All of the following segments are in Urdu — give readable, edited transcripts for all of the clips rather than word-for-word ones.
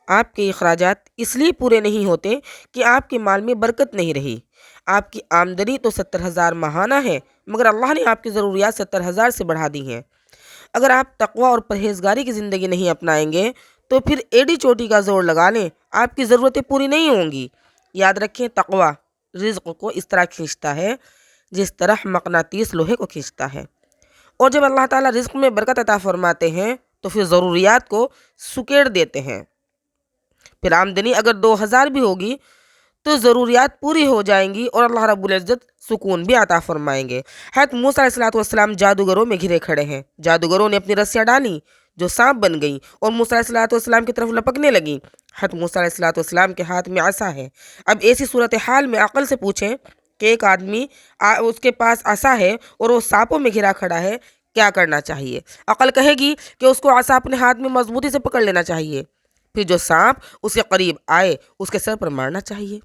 آپ کے اخراجات اس لیے پورے نہیں ہوتے کہ آپ کے مال میں برکت نہیں رہی۔ آپ کی آمدنی تو 70,000 ماہانہ ہے، مگر اللہ نے آپ کی ضروریات 70,000 سے بڑھا دی ہیں۔ اگر آپ تقوی اور پرہیزگاری کی زندگی نہیں اپنائیں گے تو پھر ایڑی چوٹی کا زور لگا لیں، آپ کی ضرورتیں پوری نہیں ہوں گی۔ یاد رکھیں، تقوی رزق کو اس طرح کھینچتا ہے جس طرح مقناطیس لوہے کو کھینچتا ہے، اور جب اللہ تعالیٰ رزق میں برکت عطا فرماتے ہیں تو پھر ضروریات کو سکیڑ دیتے ہیں۔ پھر آمدنی اگر 2,000 بھی ہوگی تو ضروریات پوری ہو جائیں گی اور اللہ رب العزت سکون بھی عطا فرمائیں گے۔ حضرت موسیٰ علیہ السلام جادوگروں میں گھرے کھڑے ہیں۔ جادوگروں نے اپنی رسیاں ڈالیں جو سانپ بن گئیں اور موسیٰ علیہ السلام کی طرف لپکنے لگیں۔ حضرت موسیٰ علیہ السلام کے ہاتھ میں عصا ہے۔ اب ایسی صورتحال میں عقل سے پوچھیں کہ ایک آدمی اس کے پاس عصا ہے اور وہ سانپوں میں گھرا کھڑا ہے، کیا کرنا چاہیے؟ عقل کہے گی کہ اس کو عصا اپنے ہاتھ میں مضبوطی سے پکڑ لینا چاہیے، پھر جو سانپ اس کے قریب آئے اس کے سر پر مارنا چاہیے۔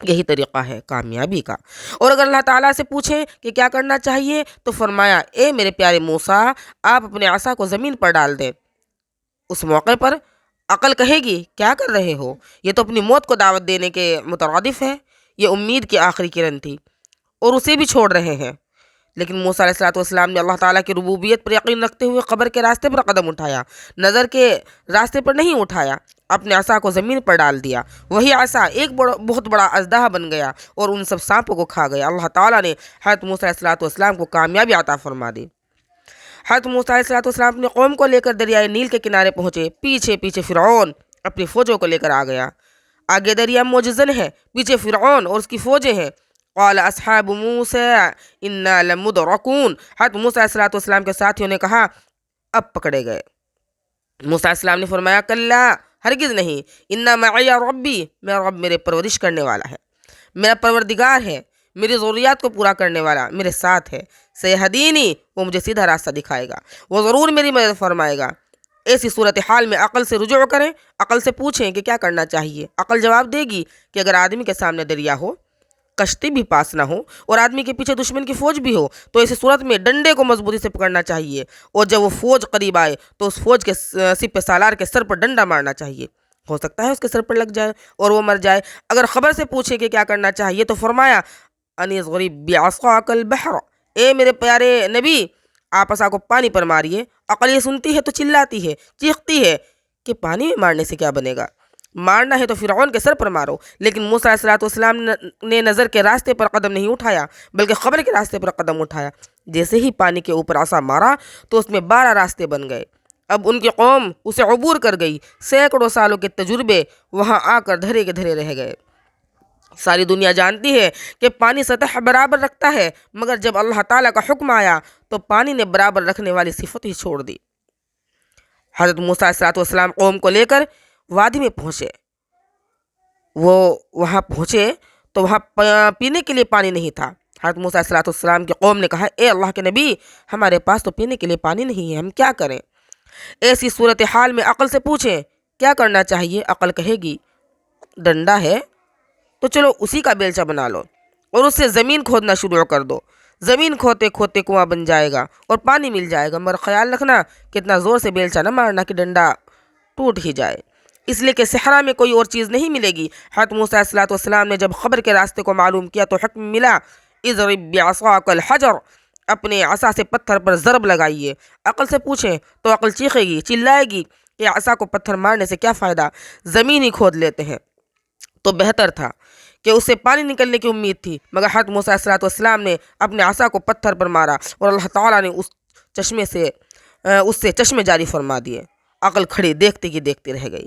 یہی طریقہ ہے کامیابی کا۔ اور اگر اللہ تعالیٰ سے پوچھیں کہ کیا کرنا چاہیے تو فرمایا، اے میرے پیارے موسیٰ، آپ اپنے عصا کو زمین پر ڈال دیں۔ اس موقع پر عقل کہے گی، کیا کر رہے ہو؟ یہ تو اپنی موت کو دعوت دینے کے مترادف ہے۔ یہ امید کی آخری کرن تھی اور اسے بھی چھوڑ رہے ہیں۔ لیکن موسیٰ علیہ السلام نے اللہ تعالیٰ کی ربوبیت پر یقین رکھتے ہوئے قبر کے راستے پر قدم اٹھایا، نظر کے راستے پر نہیں اٹھایا، اپنے عصا کو زمین پر ڈال دیا۔ وہی عصا ایک بہت بڑا اژدہا بن گیا اور ان سب سانپوں کو کھا گیا۔ اللہ تعالیٰ نے حضرت موسیٰ علیہ السلام کو کامیابی عطا فرما دی۔ حضرت موسیٰ علیہ السلام اپنے قوم کو لے کر دریائے نیل کے کنارے پہنچے۔ پیچھے پیچھے فرعون اپنی فوجوں کو لے کر آ گیا۔ آگے دریا موجزن ہے، پیچھے فرعون اور اس کی فوجیں ہیں۔ قال اصحاب موسیٰ انا لمدرکون، حضرت موسیٰ علیہ السلام کے ساتھیوں نے کہا اب پکڑے گئے۔ موسیٰ علیہ السلام نے فرمایا کلا، ہرگز نہیں، انا معی ربی، میرا رب میرے پرورش کرنے والا ہے، میرا پروردگار ہے، میری ضروریات کو پورا کرنے والا میرے ساتھ ہے۔ سیہدینی، وہ مجھے سیدھا راستہ دکھائے گا، وہ ضرور میری مدد فرمائے گا۔ ایسی صورتحال میں عقل سے رجوع کریں، عقل سے پوچھیں کہ کیا کرنا چاہیے۔ عقل جواب دے گی کہ اگر آدمی کے سامنے دریا ہو، کشتی بھی پاس نہ ہو اور آدمی کے پیچھے دشمن کی فوج بھی ہو تو ایسی صورت میں ڈنڈے کو مضبوطی سے پکڑنا چاہیے، اور جب وہ فوج قریب آئے تو اس فوج کے سپہ سالار کے سر پر ڈنڈا مارنا چاہیے۔ ہو سکتا ہے اس کے سر پر لگ جائے اور وہ مر جائے۔ اگر خبر سے پوچھے کہ کیا کرنا چاہیے تو فرمایا انیس غریب بعصاک البحر، اے میرے پیارے نبی، آپ عصا کو پانی پر ماریے۔ عقل یہ سنتی ہے تو چلاتی ہے، چیختی ہے کہ پانی میں مارنے سے کیا بنے گا؟ مارنا ہے تو فرعون کے سر پر مارو۔ لیکن موسیٰ علیہ السلام نے نظر کے راستے پر قدم نہیں اٹھایا بلکہ خبر کے راستے پر قدم اٹھایا۔ جیسے ہی پانی کے اوپر عصا مارا تو اس میں 12 راستے بن گئے۔ اب ان کی قوم اسے عبور کر گئی۔ سینکڑوں سالوں کے تجربے وہاں آ کر دھرے کے دھرے رہ گئے۔ ساری دنیا جانتی ہے کہ پانی سطح برابر رکھتا ہے، مگر جب اللہ تعالیٰ کا حکم آیا تو پانی نے برابر رکھنے والی صفت ہی چھوڑ دی۔ حضرت موسیٰ علیہ السلام قوم کو لے کر وادی میں پہنچے۔ وہ وہاں پہنچے تو وہاں پینے کے لیے پانی نہیں تھا۔ حضرت موسیٰ علیہ السلام کی قوم نے کہا، اے اللہ کے نبی، ہمارے پاس تو پینے کے لیے پانی نہیں ہے، ہم کیا کریں؟ ایسی صورتحال میں عقل سے پوچھیں کیا کرنا چاہیے۔ عقل کہے گی ڈنڈا ہے تو چلو اسی کا بیلچہ بنا لو اور اس سے زمین کھودنا شروع کر دو۔ زمین کھوتے کھوتے کنواں بن جائے گا اور پانی مل جائے گا، مگر خیال رکھنا کہ اتنا زور سے بیلچہ نہ مارنا کہ ڈنڈا ٹوٹ ہی جائے، اس لیے کہ صحرا میں کوئی اور چیز نہیں ملے گی۔ حضرت موسیٰ علیہ السلام نے جب خبر کے راستے کو معلوم کیا تو حکم ملا، اضرب بعصاک الحجر، اپنے عصا سے پتھر پر ضرب لگائیے۔ عقل سے پوچھیں تو عقل چیخے گی، چلائے گی کہ عصا کو پتھر مارنے سے کیا فائدہ، زمین ہی کھود لیتے ہیں۔ تو بہتر تھا کہ اس سے پانی نکلنے کی امید تھی، مگر حضرت موسیٰ علیہ السلام نے اپنے عصا کو پتھر پر مارا اور اللہ تعالیٰ نے اس سے چشمے جاری فرما دیے۔ عقل کھڑی دیکھتی کی دیکھتی رہ گئی۔